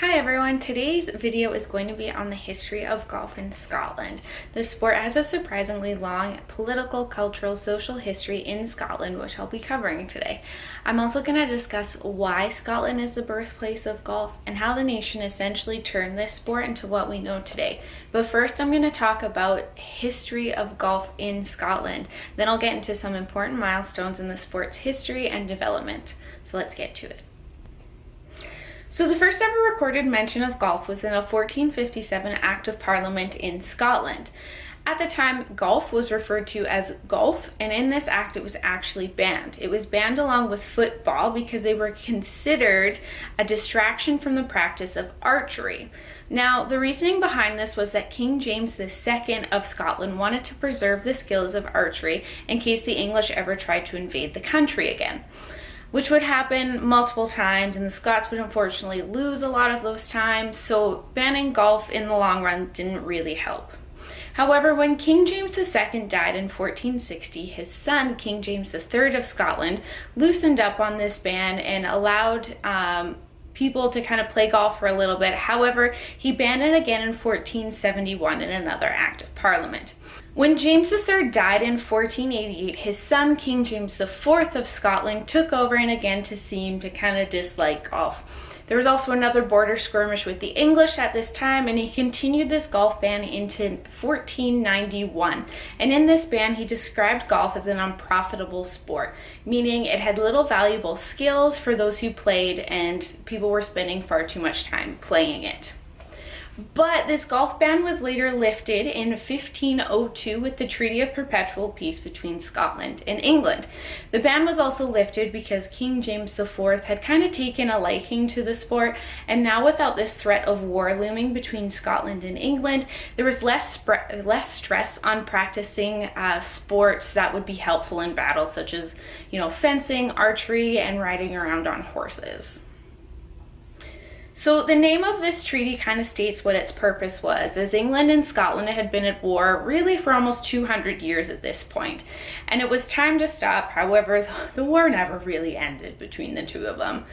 Hi everyone, today's video is going to be on the history of golf in Scotland. The sport has a surprisingly long political, cultural, social history in Scotland, which I'll be covering today. I'm also going to discuss why Scotland is the birthplace of golf and how the nation essentially turned this sport into what we know today. But first I'm going to talk about history of golf in Scotland. Then I'll get into some important milestones in the sport's history and development. So let's get to it. So the first ever recorded mention of golf was in a 1457 Act of Parliament in Scotland. At the time, golf was referred to as golf, and in this act it was actually banned. It was banned along with football because they were considered a distraction from the practice of archery. Now, the reasoning behind this was that King James II of Scotland wanted to preserve the skills of archery in case the English ever tried to invade the country again, which would happen multiple times, and the Scots would unfortunately lose a lot of those times, so banning golf in the long run didn't really help. However, when King James II died in 1460, his son, King James III of Scotland, loosened up on this ban and allowed people to kind of play golf for a little bit. However, he banned it again in 1471 in another Act of Parliament. When James III died in 1488, his son, King James IV of Scotland, took over and again seemed to kind of dislike golf. There was also another border skirmish with the English at this time, and he continued this golf ban into 1491. And in this ban, he described golf as an unprofitable sport, meaning it had little valuable skills for those who played, and people were spending far too much time playing it. But this golf ban was later lifted in 1502 with the Treaty of Perpetual Peace between Scotland and England. The ban was also lifted because King James IV had kind of taken a liking to the sport, and now without this threat of war looming between Scotland and England, there was less stress on practicing sports that would be helpful in battle, such as, fencing, archery, and riding around on horses. So the name of this treaty kind of states what its purpose was, as England and Scotland had been at war really for almost 200 years at this point, and it was time to stop. However, the war never really ended between the two of them.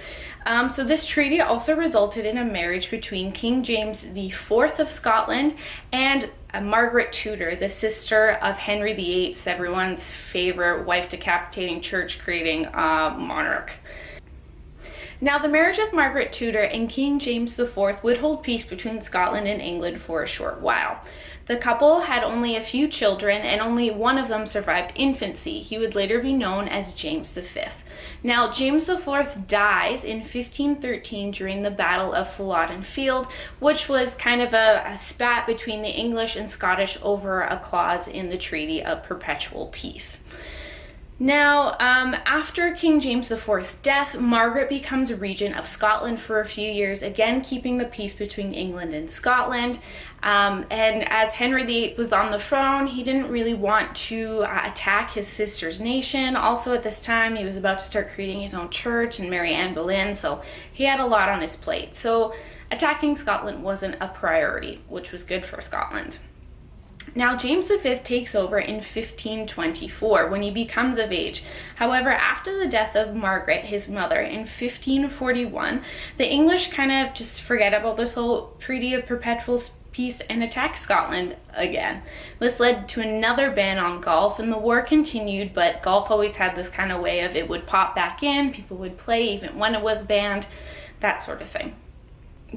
So this treaty also resulted in a marriage between King James IV of Scotland and Margaret Tudor, the sister of Henry VIII, everyone's favorite wife-decapitating, church-creating monarch. Now, the marriage of Margaret Tudor and King James IV would hold peace between Scotland and England for a short while. The couple had only a few children, and only one of them survived infancy. He would later be known as James V. Now, James IV dies in 1513 during the Battle of Flodden Field, which was kind of a spat between the English and Scottish over a clause in the Treaty of Perpetual Peace. Now, after King James IV's death, Margaret becomes regent of Scotland for a few years, again keeping the peace between England and Scotland. And as Henry VIII was on the throne, he didn't really want to attack his sister's nation. Also at this time, he was about to start creating his own church and marry Anne Boleyn, so he had a lot on his plate. So attacking Scotland wasn't a priority, which was good for Scotland. Now, James V takes over in 1524 when he becomes of age. However, after the death of Margaret, his mother, in 1541, the English kind of just forget about this whole Treaty of Perpetual Peace and attack Scotland again. This led to another ban on golf, and the war continued, but golf always had this kind of way of it would pop back in, people would play even when it was banned, that sort of thing.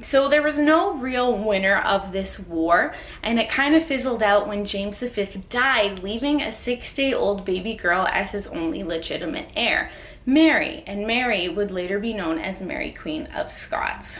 So there was no real winner of this war, and it kind of fizzled out when James V died, leaving a 6-day-old baby girl as his only legitimate heir, Mary, and Mary would later be known as Mary, Queen of Scots.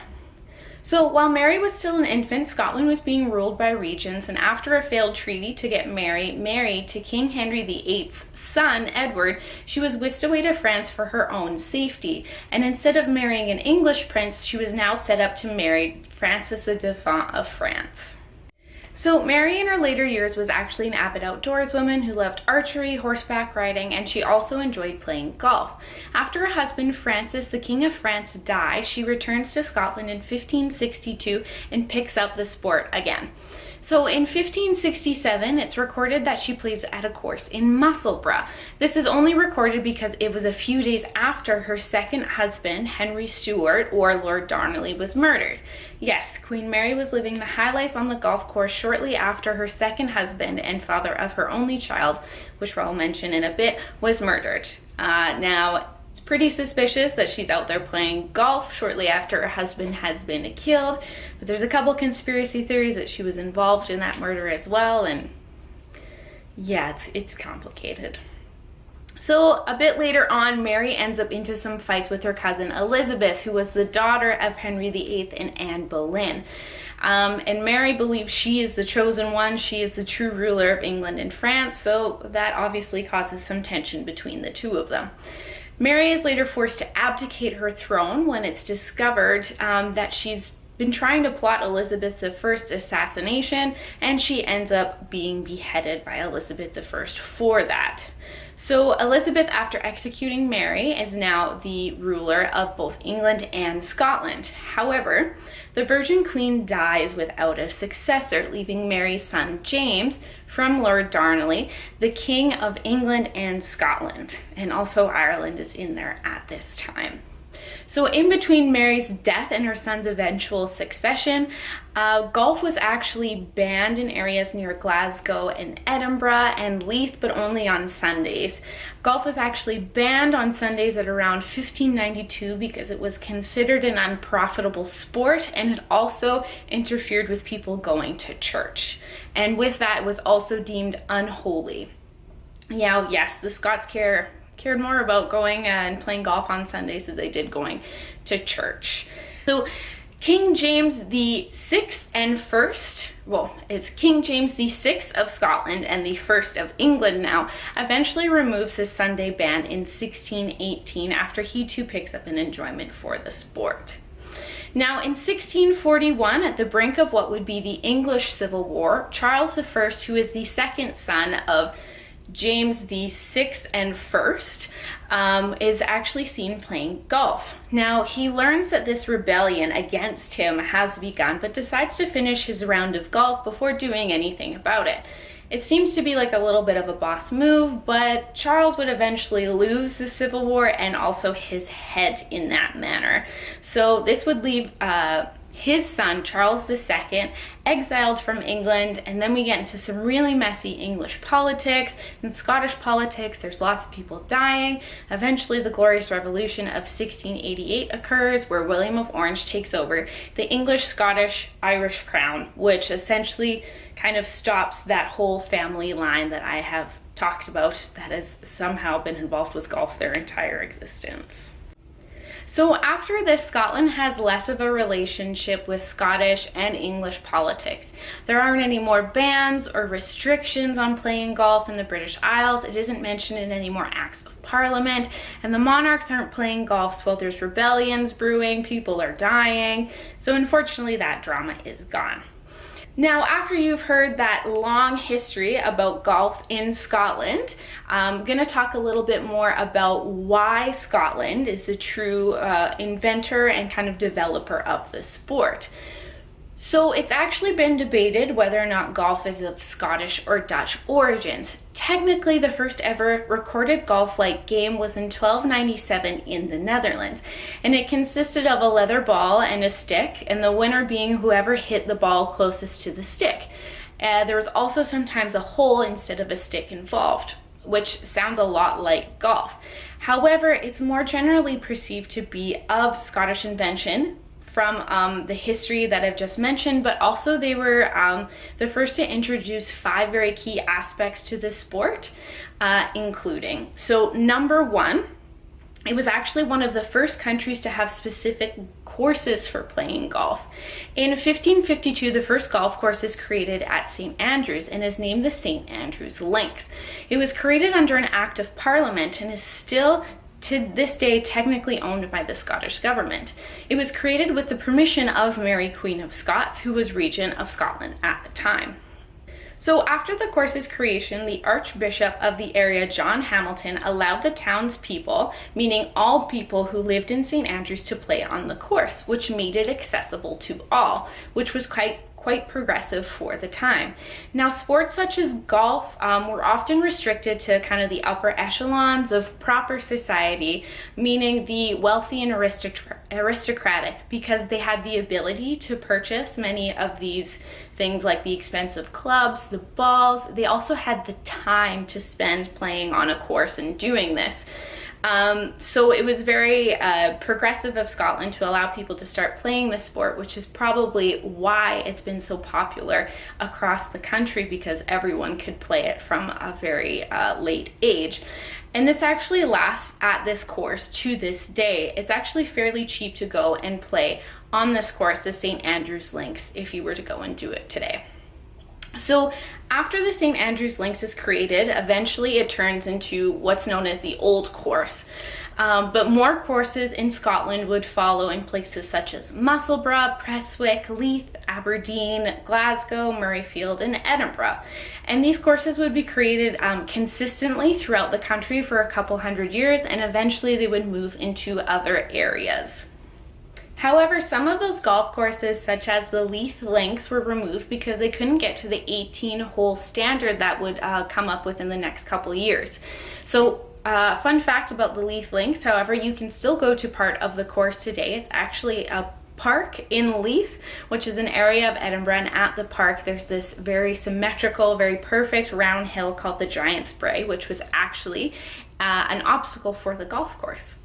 So while Mary was still an infant, Scotland was being ruled by regents, and after a failed treaty to get Mary married to King Henry VIII's son, Edward, she was whisked away to France for her own safety. And instead of marrying an English prince, she was now set up to marry Francis the Dauphin of France. So Mary in her later years was actually an avid outdoorswoman who loved archery, horseback riding, and she also enjoyed playing golf. After her husband Francis, the King of France, dies, she returns to Scotland in 1562 and picks up the sport again. So in 1567, it's recorded that she plays at a course in Musselburgh. This is only recorded because it was a few days after her second husband, Henry Stuart, or Lord Darnley, was murdered. Yes, Queen Mary was living the high life on the golf course shortly after her second husband and father of her only child, which I'll mention in a bit, was murdered. Now, it's pretty suspicious that she's out there playing golf shortly after her husband has been killed, but there's a couple conspiracy theories that she was involved in that murder as well, and yeah, it's complicated. So a bit later on, Mary ends up into some fights with her cousin Elizabeth, who was the daughter of Henry VIII and Anne Boleyn. And Mary believes she is the chosen one, she is the true ruler of England and France, so that obviously causes some tension between the two of them. Mary is later forced to abdicate her throne when it's discovered that she's been trying to plot Elizabeth I's assassination, and she ends up being beheaded by Elizabeth I for that. So Elizabeth, after executing Mary, is now the ruler of both England and Scotland. However, the Virgin Queen dies without a successor, leaving Mary's son James, from Lord Darnley, the King of England and Scotland. And also Ireland is in there at this time. So in between Mary's death and her son's eventual succession, golf was actually banned in areas near Glasgow and Edinburgh and Leith, but only on Sundays. Golf was actually banned on Sundays at around 1592 because it was considered an unprofitable sport, and it also interfered with people going to church. And with that, it was also deemed unholy. Now, yes, the Scots cared more about going and playing golf on Sundays than they did going to church. So King James the Sixth and First, well, it's King James the Sixth of Scotland and the First of England now, eventually removes the Sunday ban in 1618 after he too picks up an enjoyment for the sport. Now, in 1641, at the brink of what would be the English Civil War, Charles I, who is the second son of James the Sixth and First, is actually seen playing golf. Now, he learns that this rebellion against him has begun, but decides to finish his round of golf before doing anything about it. It seems to be like a little bit of a boss move, but Charles would eventually lose the Civil War and also his head in that manner. So this would leave his son, Charles II, exiled from England, and then we get into some really messy English politics and Scottish politics. There's lots of people dying. Eventually, the Glorious Revolution of 1688 occurs, where William of Orange takes over the English, Scottish, Irish crown, which essentially kind of stops that whole family line that I have talked about that has somehow been involved with golf their entire existence. So after this, Scotland has less of a relationship with Scottish and English politics. There aren't any more bans or restrictions on playing golf in the British Isles. It isn't mentioned in any more acts of Parliament, and the monarchs aren't playing golf while there's rebellions brewing, people are dying. So unfortunately, that drama is gone. Now, after you've heard that long history about golf in Scotland, I'm going to talk a little bit more about why Scotland is the true inventor and kind of developer of the sport. So it's actually been debated whether or not golf is of Scottish or Dutch origins. Technically, the first ever recorded golf-like game was in 1297 in the Netherlands, and it consisted of a leather ball and a stick, and the winner being whoever hit the ball closest to the stick. There was also sometimes a hole instead of a stick involved, which sounds a lot like golf. However, it's more generally perceived to be of Scottish invention from the history that I've just mentioned, but also they were the first to introduce 5 very key aspects to the sport, including, so number 1, it was actually one of the first countries to have specific courses for playing golf. In 1552, the first golf course is created at St. Andrews and is named the St. Andrews Links. It was created under an Act of Parliament and is still to this day technically owned by the Scottish government. It was created with the permission of Mary, Queen of Scots, who was regent of Scotland at the time. So after the course's creation, the Archbishop of the area, John Hamilton, allowed the townspeople, meaning all people who lived in St. Andrews, to play on the course, which made it accessible to all, which was quite quite progressive for the time. Now, sports such as golf were often restricted to kind of the upper echelons of proper society, meaning the wealthy and aristocratic, because they had the ability to purchase many of these things like the expensive clubs, the balls. They also had the time to spend playing on a course and doing this. So it was very progressive of Scotland to allow people to start playing this sport, which is probably why it's been so popular across the country, because everyone could play it from a very late age. And this actually lasts at this course to this day. It's actually fairly cheap to go and play on this course, the St. Andrews Links, if you were to go and do it today. So after the St. Andrews Links is created, eventually it turns into what's known as the Old Course. But more courses in Scotland would follow in places such as Musselburgh, Prestwick, Leith, Aberdeen, Glasgow, Murrayfield, and Edinburgh. And these courses would be created consistently throughout the country for a couple hundred years, and eventually they would move into other areas. However, some of those golf courses, such as the Leith Links, were removed because they couldn't get to the 18-hole standard that would come up within the next couple of years. So, fun fact about the Leith Links, however, you can still go to part of the course today. It's actually a park in Leith, which is an area of Edinburgh, and at the park there's this very symmetrical, very perfect round hill called the Giant's Brae, which was actually an obstacle for the golf course.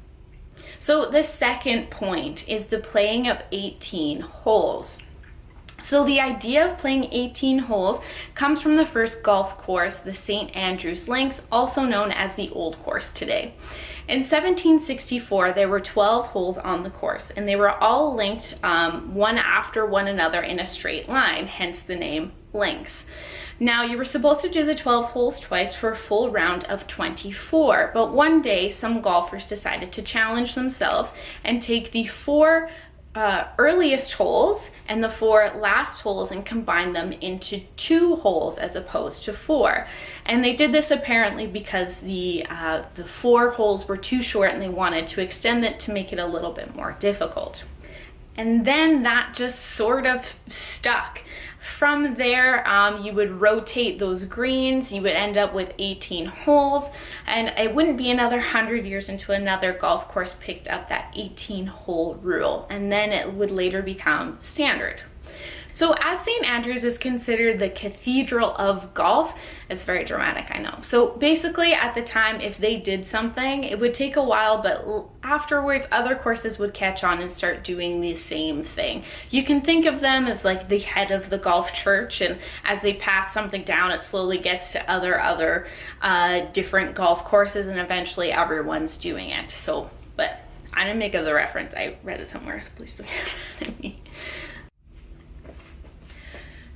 So the second point is the playing of 18 holes. So the idea of playing 18 holes comes from the first golf course, the St. Andrews Links, also known as the Old Course today. In 1764, there were 12 holes on the course, and they were all linked one after one another in a straight line, hence the name links. Now, you were supposed to do the 12 holes twice for a full round of 24, but one day some golfers decided to challenge themselves and take the four earliest holes and the four last holes and combine them into 2 holes as opposed to 4. And they did this apparently because the 4 holes were too short and they wanted to extend it to make it a little bit more difficult. And then that just sort of stuck. From there, you would rotate those greens, you would end up with 18 holes, and it wouldn't be another 100 years until another golf course picked up that 18-hole rule, and then it would later become standard. So as St. Andrews is considered the cathedral of golf, it's very dramatic, I know. So basically at the time, if they did something, it would take a while, but afterwards other courses would catch on and start doing the same thing. You can think of them as like the head of the golf church, and as they pass something down, it slowly gets to other different golf courses, and eventually everyone's doing it. So, but I didn't make the reference, I read it somewhere, so please don't get mad at me.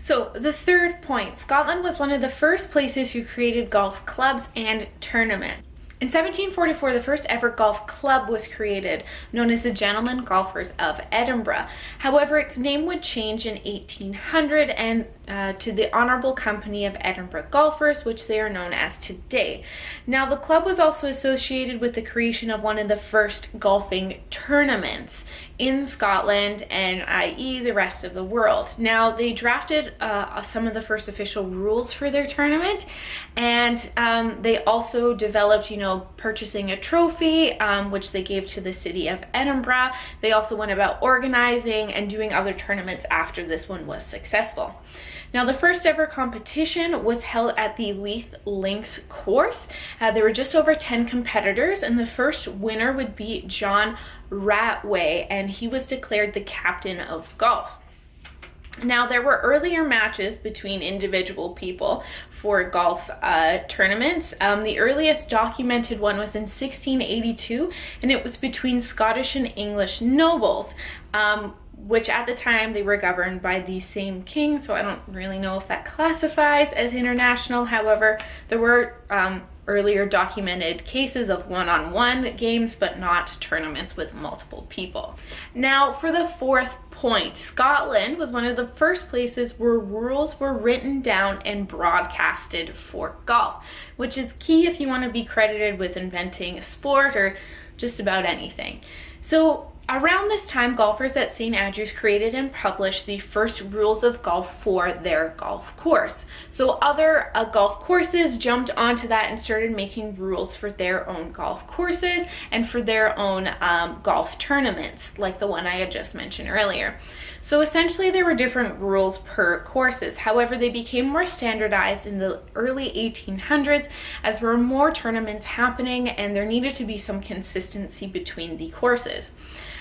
So the third point, Scotland was one of the first places who created golf clubs and tournaments. In 1744, the first ever golf club was created, known as the Gentlemen Golfers of Edinburgh. However, its name would change in 1800 and to the Honourable Company of Edinburgh Golfers, which they are known as today. Now, the club was also associated with the creation of one of the first golfing tournaments in Scotland and i.e. the rest of the world. Now, they drafted some of the first official rules for their tournament, and they also developed, purchasing a trophy, which they gave to the city of Edinburgh. They also went about organizing and doing other tournaments after this one was successful. Now, the first ever competition was held at the Leith Links course. There were just over 10 competitors, and the first winner would be John Ratway, and he was declared the captain of golf. Now, there were earlier matches between individual people for golf tournaments. The earliest documented one was in 1682, and it was between Scottish and English nobles, which at the time they were governed by the same king, so I don't really know if that classifies as international. However, there were earlier documented cases of one-on-one games, but not tournaments with multiple people. Now, for the fourth point, Scotland was one of the first places where rules were written down and broadcasted for golf, which is key if you want to be credited with inventing a sport or just about anything. So Around this time, golfers at St. Andrews created and published the first rules of golf for their golf course. So other golf courses jumped onto that and started making rules for their own golf courses and for their own golf tournaments, like the one I had just mentioned earlier. So essentially there were different rules per courses. However, they became more standardized in the early 1800s as there were more tournaments happening and there needed to be some consistency between the courses.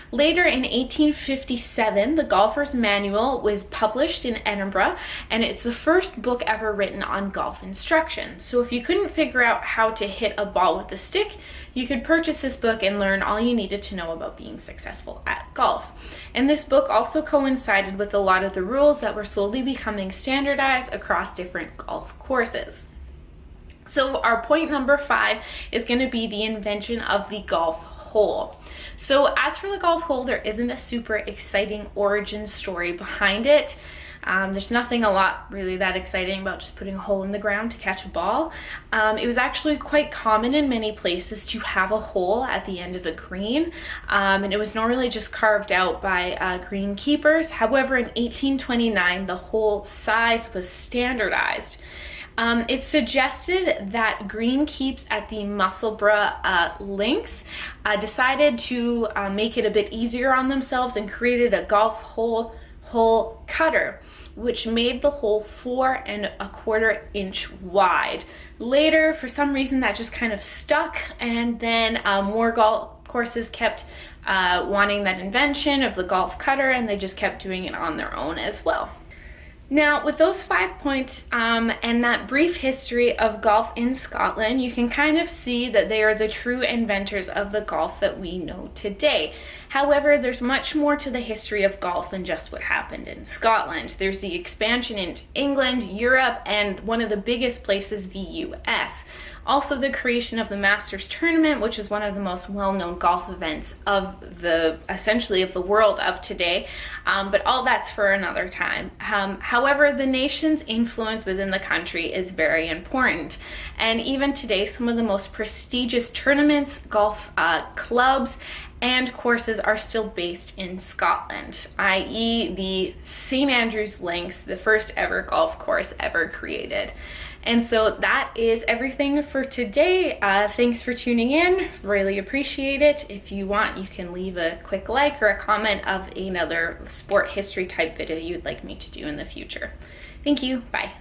Later in 1857, the Golfer's Manual was published in Edinburgh, and it's the first book ever written on golf instruction. So if you couldn't figure out how to hit a ball with a stick, you could purchase this book and learn all you needed to know about being successful at golf. And this book also coincided with a lot of the rules that were slowly becoming standardized across different golf courses. So our point number 5 is going to be the invention of the golf hole. So as for the golf hole, there isn't a super exciting origin story behind it. There's nothing a lot really that exciting about just putting a hole in the ground to catch a ball. It was actually quite common in many places to have a hole at the end of a green, and it was normally just carved out by greenkeepers. However, in 1829, the hole size was standardized. It's suggested that greenkeeps at the Musselburgh Links decided to make it a bit easier on themselves and created a golf hole cutter, which made the hole 4 1/4 inch wide. Later, for some reason, that just kind of stuck, and then more golf courses kept wanting that invention of the golf cutter, and they just kept doing it on their own as well. Now, with those 5 points and that brief history of golf in Scotland, you can kind of see that they are the true inventors of the golf that we know today. However, there's much more to the history of golf than just what happened in Scotland. There's the expansion into England, Europe, and one of the biggest places, the US. Also, the creation of the Masters Tournament, which is one of the most well-known golf events of essentially of the world of today, but all that's for another time. However, the nation's influence within the country is very important, and even today, some of the most prestigious tournaments, golf clubs, and courses are still based in Scotland, i.e. the St. Andrews Links, the first ever golf course ever created. And so that is everything for today. Thanks for tuning in. Really appreciate it. If you want, you can leave a quick like or a comment of another sport history type video you'd like me to do in the future. Thank you. Bye.